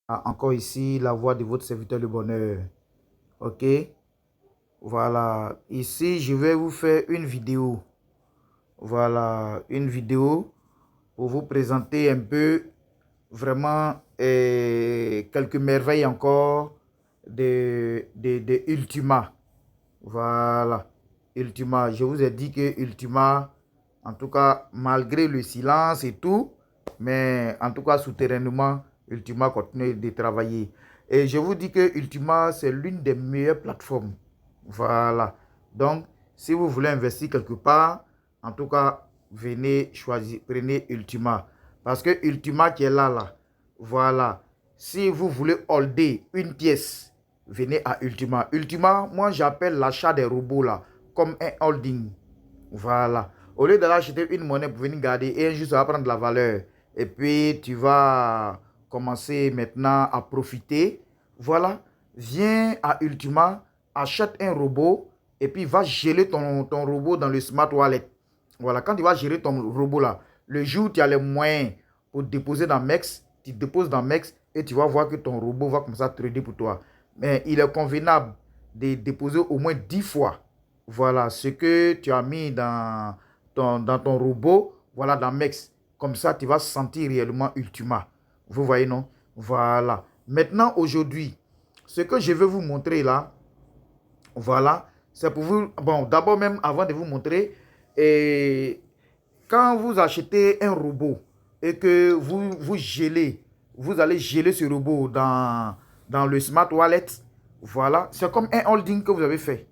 Encore ici, la voix de votre serviteur le bonheur. Ok. Voilà. Ici, je vais vous faire une vidéo. Voilà. Une vidéo pour vous présenter un peu vraiment quelques merveilles encore de Ultima. Voilà. Ultima. Je vous ai dit que Ultima, en tout cas, malgré le silence et tout, mais en tout cas, souterrainement, Ultima continue de travailler. Et je vous dis que Ultima, c'est l'une des meilleures plateformes. Voilà. Donc, si vous voulez investir quelque part, en tout cas, venez choisir, prenez Ultima. Parce que Ultima qui est là, voilà. Si vous voulez holder une pièce, venez à Ultima. Ultima, moi j'appelle l'achat des robots là, comme un holding. Voilà. Au lieu d'aller acheter une monnaie pour venir garder, et un jour ça va prendre de la valeur. Et puis tu vas commencer maintenant à profiter. Voilà. Viens à Ultima, achète un robot, et puis va geler ton robot dans le smart wallet. Voilà. Quand tu vas gérer ton robot là, le jour où tu as les moyens pour déposer dans MEX, tu déposes dans MEX et tu vas voir que ton robot va commencer à trader pour toi. Mais il est convenable de déposer au moins 10 fois. Voilà ce que tu as mis dans ton robot, voilà dans MEX. Comme ça, tu vas sentir réellement Ultima. Vous voyez, non? Voilà. Maintenant, aujourd'hui, ce que je vais vous montrer là, voilà, c'est pour vous. Bon, d'abord même, avant de vous montrer, et quand vous achetez un robot et que vous gelez, vous allez geler ce robot dans le smart wallet, voilà, c'est comme un holding que vous avez fait.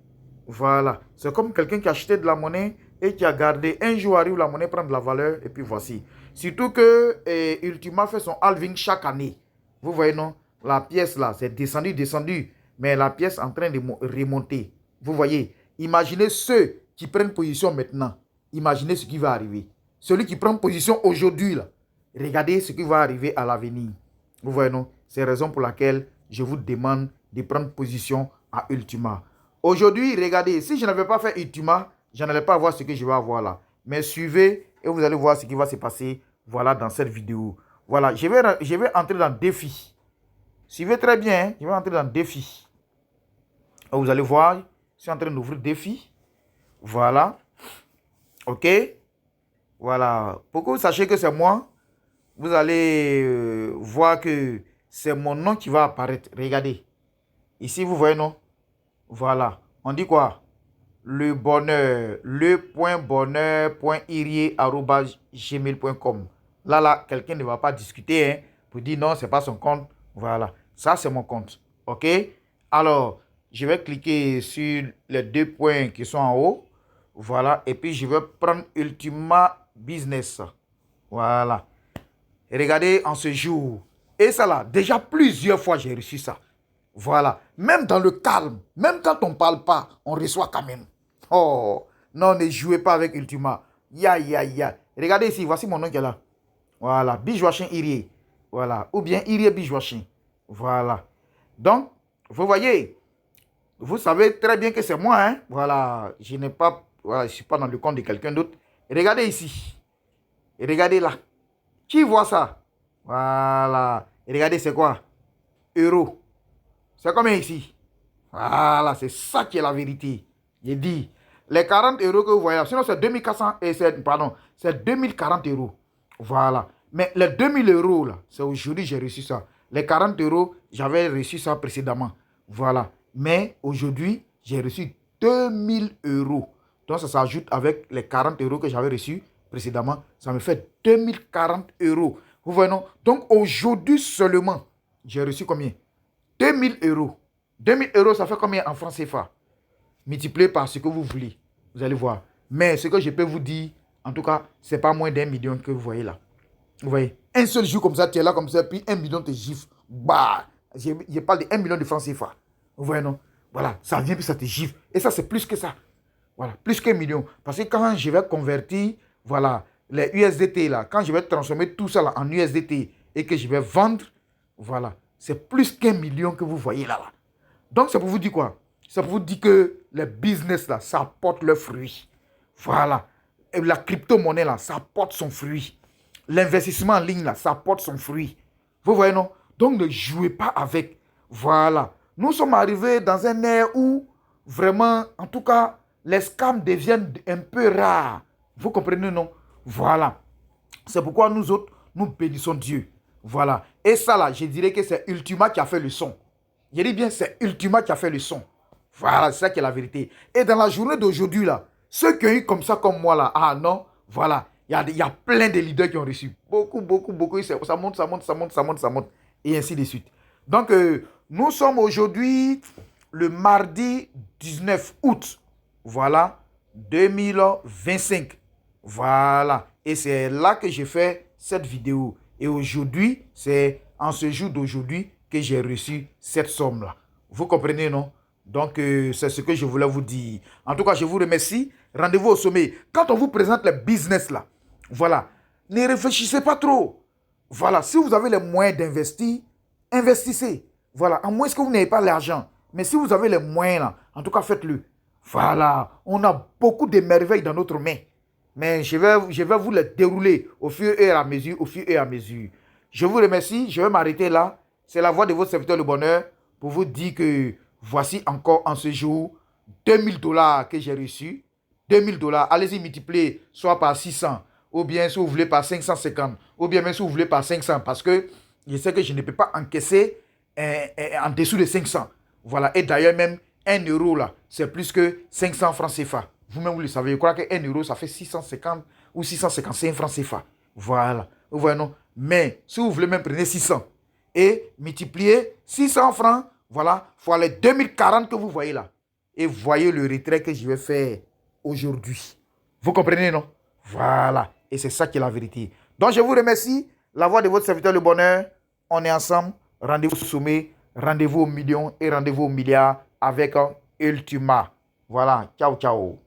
Voilà, c'est comme quelqu'un qui a acheté de la monnaie et qui a gardé. Un jour arrive, la monnaie prend de la valeur et puis voici. Surtout que Ultima fait son halving chaque année. Vous voyez, non? La pièce là, c'est descendu, descendu. Mais la pièce est en train de remonter. Vous voyez? Imaginez ceux qui prennent position maintenant. Imaginez ce qui va arriver. Celui qui prend position aujourd'hui, là, regardez ce qui va arriver à l'avenir. Vous voyez, non? C'est la raison pour laquelle je vous demande de prendre position à Ultima. Aujourd'hui, regardez, si je n'avais pas fait Ultima, je n'allais pas voir ce que je vais avoir là. Mais suivez et vous allez voir ce qui va se passer, voilà, dans cette vidéo. Voilà, je vais entrer dans défi. Suivez très bien, hein? Je vais entrer dans défi. Vous allez voir, je suis en train d'ouvrir défi. Voilà. Ok. Voilà. Pour que vous sachiez que c'est moi, vous allez voir que c'est mon nom qui va apparaître. Regardez. Ici, vous voyez, non? Voilà. On dit quoi? Le bonheur. le.bonheur.irie@gmail.com. Là, quelqu'un ne va pas discuter hein, pour dire non, c'est pas son compte. Voilà. Ça, c'est mon compte. OK? Alors, je vais cliquer sur les deux points qui sont en haut. Voilà. Et puis, je vais prendre Ultima Business. Voilà. Et regardez en ce jour. Et ça là, déjà plusieurs fois, j'ai reçu ça. Voilà. Même dans le calme, même quand on ne parle pas, on reçoit quand même. Oh, non, ne jouez pas avec Ultima. Ya, ya, ya. Regardez ici, voici mon nom qui est là. Voilà, Bijouachin Irie. Voilà. Ou bien Irie Bijouachin. Voilà. Donc, vous voyez, vous savez très bien que c'est moi. Hein? Voilà. Je n'ai pas, voilà, je ne suis pas dans le compte de quelqu'un d'autre. Regardez ici. Et regardez là. Qui voit ça? Voilà. Et regardez, c'est quoi? Euro. C'est combien ici? Voilà, c'est ça qui est la vérité. J'ai dit, les 40 euros que vous voyez là, sinon c'est 2400, pardon, c'est 2040 euros. Voilà. Mais les 2000 euros là, c'est aujourd'hui que j'ai reçu ça. Les 40 euros, j'avais reçu ça précédemment. Voilà. Mais aujourd'hui, j'ai reçu 2000 euros. Donc ça s'ajoute avec les 40 euros que j'avais reçus précédemment. Ça me fait 2040 euros. Vous voyez non? Donc aujourd'hui seulement, j'ai reçu combien? 2000 euros. 2000 euros, ça fait combien en francs CFA? Multiplié par ce que vous voulez. Vous allez voir. Mais ce que je peux vous dire, en tout cas, ce n'est pas moins d'1 million que vous voyez là. Vous voyez? Un seul jour comme ça, tu es là comme ça, puis 1 million te gifle. Bah, je parle de 1 million de francs CFA. Vous voyez, non? Voilà, ça vient puis ça te gifle. Et ça, c'est plus que ça. Voilà, plus qu'1 million. Parce que quand je vais convertir, voilà, les USDT là, quand je vais transformer tout ça là en USDT et que je vais vendre, voilà, c'est plus qu'1 million que vous voyez là. Donc, c'est pour vous dire quoi? C'est pour vous dire que les business, là, ça porte leurs fruits. Voilà. Et la crypto-monnaie, là, ça porte son fruit. L'investissement en ligne, là, ça porte son fruit. Vous voyez, non? Donc, ne jouez pas avec. Voilà. Nous sommes arrivés dans un ère où, vraiment, en tout cas, les scams deviennent un peu rares. Vous comprenez, non? Voilà. C'est pourquoi nous autres, nous bénissons Dieu. Voilà. Et ça, là, je dirais que c'est Ultima qui a fait le son. Je dis bien, c'est Ultima qui a fait le son. Voilà, c'est ça qui est la vérité. Et dans la journée d'aujourd'hui, là, ceux qui ont eu comme ça, comme moi, là, ah non, voilà, il y a plein de leaders qui ont reçu. Beaucoup, beaucoup, beaucoup. Ça monte, ça monte, ça monte, ça monte, ça monte. Et ainsi de suite. Donc, nous sommes aujourd'hui le mardi 19 août. Voilà, 2025. Voilà. Et c'est là que j'ai fait cette vidéo. Et aujourd'hui, c'est en ce jour d'aujourd'hui que j'ai reçu cette somme-là. Vous comprenez, non? Donc, c'est ce que je voulais vous dire. En tout cas, je vous remercie. Rendez-vous au sommet. Quand on vous présente le business, là, voilà, ne réfléchissez pas trop. Voilà, si vous avez les moyens d'investir, investissez. Voilà, à moins que vous n'ayez pas l'argent. Mais si vous avez les moyens, là, en tout cas, faites-le. Voilà, on a beaucoup de merveilles dans notre main. Mais je vais vous les dérouler au fur et à mesure, au fur et à mesure. Je vous remercie, je vais m'arrêter là. C'est la voix de votre serviteur le bonheur pour vous dire que voici encore en ce jour 2000 $ que j'ai reçus. 2000 $, allez-y multiplier soit par 600, ou bien si vous voulez par 550, ou bien même si vous voulez par 500, parce que je sais que je ne peux pas encaisser en dessous de 500. Voilà, et d'ailleurs même 1 euro là, c'est plus que 500 francs CFA. Vous-même, vous le savez, je crois que 1 euro, ça fait 650 ou 655 francs CFA. Voilà, vous voyez non. Mais si vous voulez même prendre 600 et multiplier 600 francs, voilà, fois les 2040 que vous voyez là. Et voyez le retrait que je vais faire aujourd'hui. Vous comprenez, non? Voilà. Et c'est ça qui est la vérité. Donc, je vous remercie. La voix de votre serviteur, le bonheur. On est ensemble. Rendez-vous au sommet. Rendez-vous au million et rendez-vous au milliard avec Ultima. Voilà. Ciao, ciao.